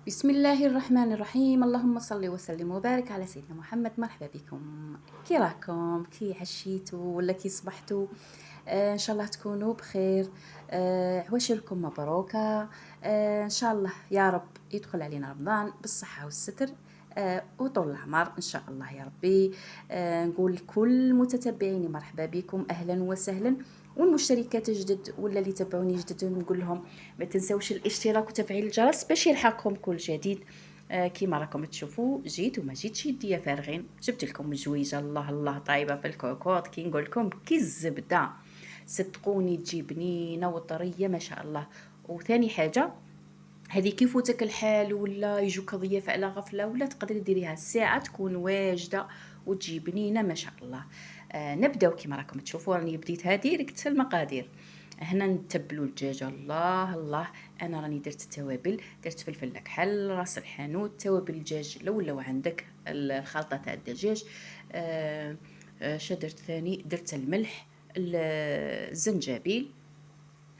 بسم الله الرحمن الرحيم. اللهم صل وسلم وبارك على سيدنا محمد. مرحبا بكم. كي راكم؟ كي عشيتوا ولا كي صبحتوا؟ ان شاء الله تكونوا بخير. عواشركم مبروكه. ان شاء الله يا رب يدخل علينا رمضان بالصحه والستر وطول العمر ان شاء الله يا ربي. نقول لكل متتبعيني مرحبا بكم، اهلا وسهلا. والمشتركات جدد ولا اللي تابعوني جدد نقول لهم ما تنسوش الاشتراك وتفعيل الجرس باش يلحقكم كل جديد. كيما راكم تشوفوا جيت وما جيتش يديا فارغين، جبت لكم جويجه الله الله طايبه في الكوكوط كي نقول لكم كي الزبده. صدقوني تجي بنينه وطريه ما شاء الله. وثاني حاجه، هذه كي يفوتك الحال ولا يجوك ضياف على غفله ولا تقدري ديريها الساعه تكون واجده وتجي بنينه ما شاء الله. نبداو كيما راكم تشوفوا راني بديتها ديريكت المقادير. هنا نتبلوا الدجاجه الله الله. انا راني درت التوابل، درت فلفل كحل راس الحانوت توابل الدجاج لو عندك الخلطه تاع الدجاج. درت ثاني، درت الملح الزنجبيل،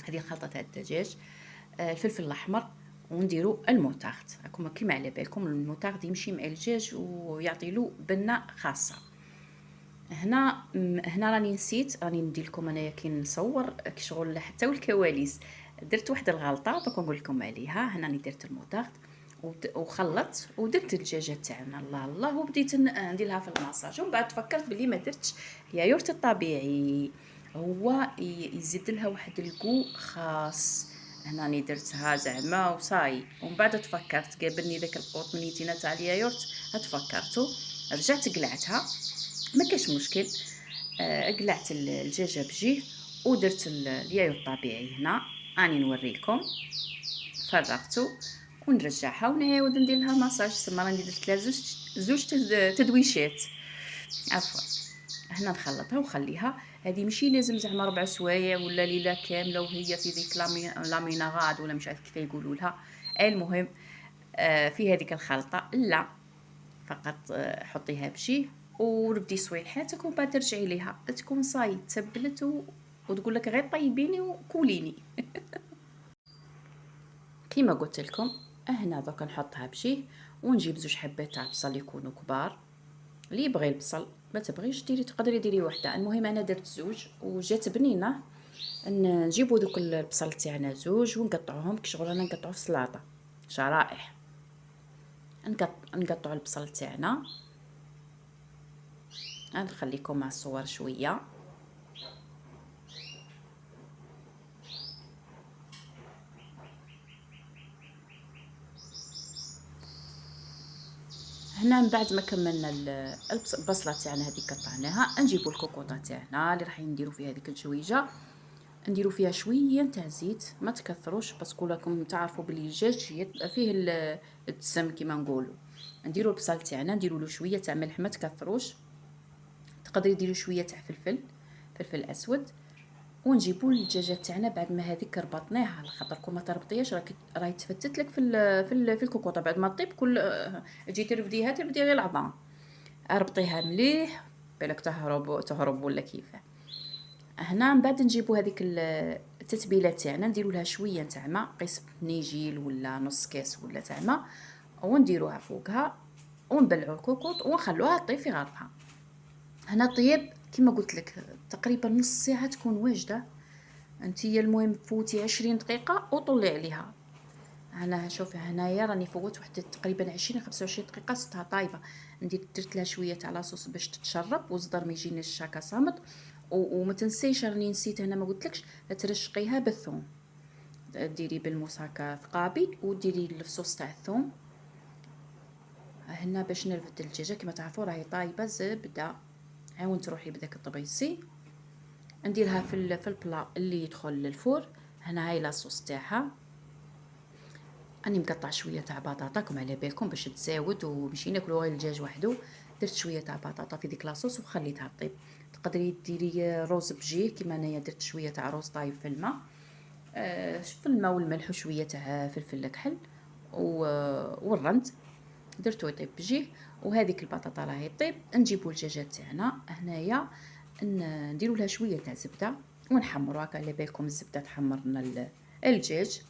هذه الخلطه تاع الدجاج. الفلفل الاحمر، ونديروا الموتارد. راكم كيما على بالكم الموتارد يمشي مع الدجاج ويعطي له بنه خاصه. هنا راني نسيت، راني ندير لكم انايا كي نصور شغل حتى والكواليس درت واحد الغلطه دوك نقول لكم عليها. هنا راني درت الموتارد وخلطت ودرت الدجاجه تاعنا الله الله وبديت ندير لها في الماساج. ومن بعد تفكرت بلي ما درتش اليايورت الطبيعي، هو يزيد لها واحد الكو خاص. هنا راني درتها زعما وصاي. ومن بعد تفكرت قابلني داك القطنيتينا تاع اليايورت، تفكرتو رجعت قلعتها ما كاش مشكل. قلعت الدجاجه بجيه ودرت اليايو الطبيعي. هنا راني نوريكم فرغته ونرجعها ونعاود ندير لها ماساج. تما راني درت لها زوج تدويشات عفوا. هنا نخلطها وخليها. هذه ماشي لازم زعما 4 سوايع ولا ليله كامله وهي في ذيك لاميناغاد ولا مش عارف كيف يقولوا لها. المهم في هذيك الخلطه لا، فقط حطيها بشي وربدي صويلحاتك ومن بعد ترجعي ليها تكون صاي تبلت وتقول لك غير طيبيني وكوليني. كيما قلت لكم هنا دوك نحطها بشي ونجيب زوج حبات تاع بصل يكونوا كبار. اللي يبغي البصل، ما تبغيش ديري تقدري ديري وحده. المهم انا درت زوج وجات بنينه. نجيبوا دوك البصل تاعنا زوج ونقطعوهم كشغل انا نقطعو في السلطه شرائح. نقطعوا البصل تاعنا. نخليكم مع الصور شويه. هنا من بعد ما كملنا البصله تاعنا هذه قطعناها، نجيبوا الكوكوطه تاعنا اللي راح نديروا فيها هذيك الجويجه. نديروا فيها شويه تاع زيت، ما تكثروش باسكو راكم تعرفوا بلي الدجاج فيه الدسم كيما نقولوا. نديروا البصل تاعنا، نديروا له شويه تاع ملح، ما تكثروش. تقدري ديروا شويه تاع فلفل اسود. ونجيبوا الدجاجه تاعنا بعد ما هذيك ربطناها، على خاطر كون ما تربطيهاش راهي تفتت لك في الكوكوطه. بعد ما طيب كل تجي ترفدي غير العظام. ربطيها مليح بالك تهرب ولا كيفاه. هنا من بعد نجيبوا هذيك التتبيله تاعنا، نديروا لها شويه تاع ماء، قسم نيجيل ولا نص كاس ولا تاع ماء، ونديروها فوقها ونبلعوا الكوكوط ونخلوها طيب في غرفها. هنا طيب كما قلت لك تقريبا نص ساعه تكون واجده. انتي المهم فوتي 20 دقيقه وطلعي عليها. انا شوفي هنايا راني فوت واحد تقريبا 20 25 دقيقه ستها طايبه. درت لها شويه تاع لاصوص باش تتشرب وصدر ما يجينيش الشاكا صامت. وما تنسيش راني نسيت هنا ما قلتلكش ترشقيها بالثوم. ديري بالموس هكا ثقابي وديري الصوص تاع الثوم. هنا باش نرفد الدجاجه كما تعرفوا راهي طايبه زبده. عاون تروحي بداك الطبيسي نديرها في البلا اللي يدخل للفور. هنا هاي لاصوص تاعها. راني مقطع شويه تاع بطاطا كما على بالكم باش تزاود وماشي ناكلو غير الدجاج وحده. درت شويه تاع بطاطا في ديك لاصوص وخليتها طيب. تقدري ديري روز بجيه كيما انايا درت شويه تاع روز طايب في الماء. في الماء والملح وشويه تاع فلفل كحل والرند درتو يطيب بجيه. وهذيك البطاطا راهي طيب. نجيبوا الدجاجه تاعنا هنايا نديروا لها شويه تاع زبده ونحمروا هكا على بالكم الزبده تحمر لنا الدجاج.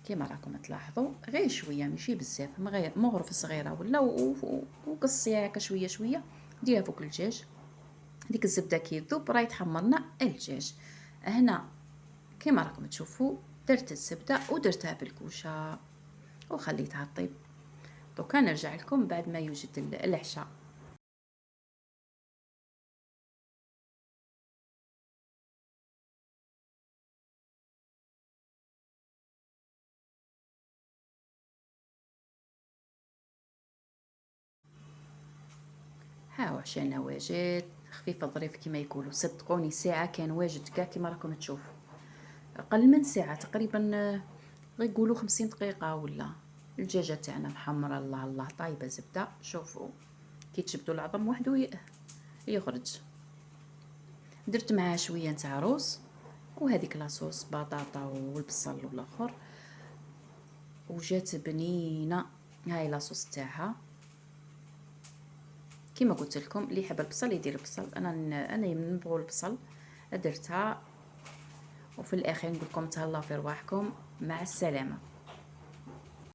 كيما راكم تلاحظوا غير شويه ماشي بزاف، مغرفه صغيره ولا وقصيها هكا شويه شويه، ديرها فوق الدجاج. ديك الزبده كي تذوب راهي تحمرنا الدجاج. هنا كيما راكم تشوفوا درت الزبده ودرتها في الكوشه وخليتها طيب. دوكا نرجع لكم بعد ما يوجد العشاء. ها هو عشانا واجد خفيف الظريف كما يقولوا. صدقوني ساعه كان واجد كاع كما راكم تشوفوا، اقل من ساعه تقريبا، غير يقولوا 50 دقيقه ولا. الدجاجه تاعنا محمره الله الله طايبه زبده. شوفوا كي تشبدوا العظم وحده يخرج. درت معاه شويه نتاع روز وهذيك لاصوص بطاطا والبصل والاخر، وجات بنينه. هاي لاصوص تاعها كيما قلت لكم، اللي يحب البصل يدير البصل. انا نبغوا البصل درتها. وفي الاخير نقول لكم تهلاو في رواحكم، مع السلامه.